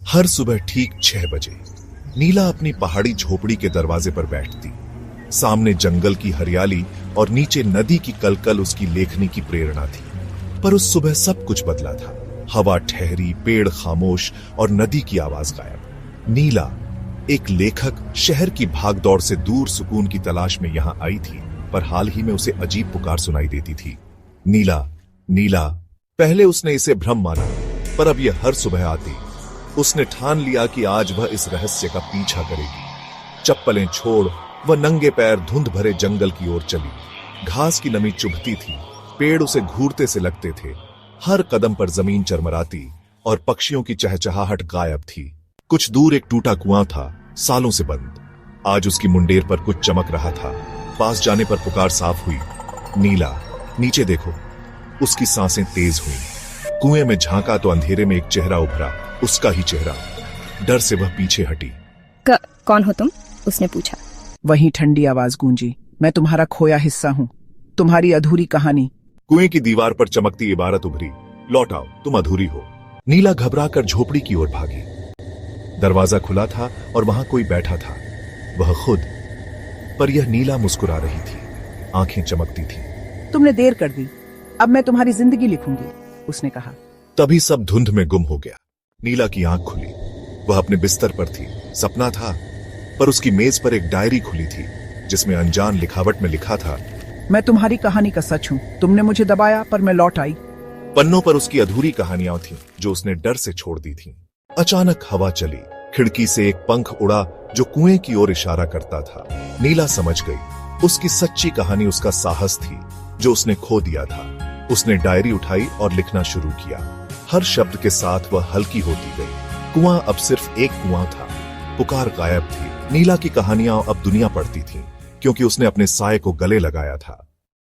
हर सुबह ठीक 6 बजे नीला अपनी पहाड़ी झोपड़ी के दरवाजे पर बैठती। सामने जंगल की हरियाली और नीचे नदी की कलकल उसकी लेखनी की प्रेरणा थी। पर उस सुबह सब कुछ बदला था। हवा ठहरी, पेड़ खामोश और नदी की आवाज गायब। नीला, एक लेखक, शहर की भागदौड़ से दूर सुकून की तलाश में यहां आई थी, पर हाल ही में उसे अजीब पुकार सुनाई देती थी। नीला, नीला। पहले उसने इसे भ्रम माना, पर अब यह हर सुबह आती। उसने ठान लिया कि आज वह इस रहस्य का पीछा करेगी। चप्पलें छोड़ वह नंगे पैर धुंध भरे जंगल की ओर चली। घास की नमी चुभती थी, पेड़ उसे घूरते से लगते थे। हर कदम पर जमीन चरमराती और पक्षियों की चहचहाहट गायब थी। कुछ दूर एक टूटा कुआं था, सालों से बंद। आज उसकी मुंडेर पर कुछ चमक रहा था। पास जाने पर पुकार साफ हुई, नीला, नीचे देखो। उसकी सांसें तेज हुई। कुएं में झांका तो अंधेरे में एक चेहरा उभरा, उसका ही चेहरा। डर से वह पीछे हटी। कौन हो तुम? उसने पूछा। वही ठंडी आवाज गूंजी, मैं तुम्हारा खोया हिस्सा हूँ, तुम्हारी अधूरी कहानी। कुएं की दीवार पर चमकती इबारत उभरी, लौट आओ, तुम अधूरी हो। नीला घबराकर झोपड़ी की ओर भागी। दरवाजा खुला था और वहां कोई बैठा था, वह खुद। पर यह नीला मुस्कुरा रही थी, आंखें चमकती थी। तुमने देर कर दी, अब मैं तुम्हारी जिंदगी लिखूंगी, उसने कहा। तभी सब धुंध में गुम हो गया। नीला की आंख खुली। वह अपने बिस्तर पर थी। सपना था, पर उसकी मेज पर एक डायरी खुली थी, जिसमें अनजान लिखावट में लिखा था, मैं तुम्हारी कहानी का सच हूँ, तुमने मुझे दबाया पर मैं लौट आई। पन्नों पर उसकी अधूरी कहानियां थीं, जो उसने डर से छोड़ दी थीं। अचानक हवा चली, खिड़की से एक पंख उड़ा जो कुएं की ओर इशारा करता था। नीला समझ गई, उसकी सच्ची कहानी उसका साहस थी, जो उसने खो दिया था। उसने डायरी उठाई और लिखना शुरू किया। हर शब्द के साथ वह हल्की होती गई। कुआं अब सिर्फ एक कुआं था, पुकार गायब थी। नीला की कहानियां अब दुनिया पढ़ती थीं, क्योंकि उसने अपने साये को गले लगाया था।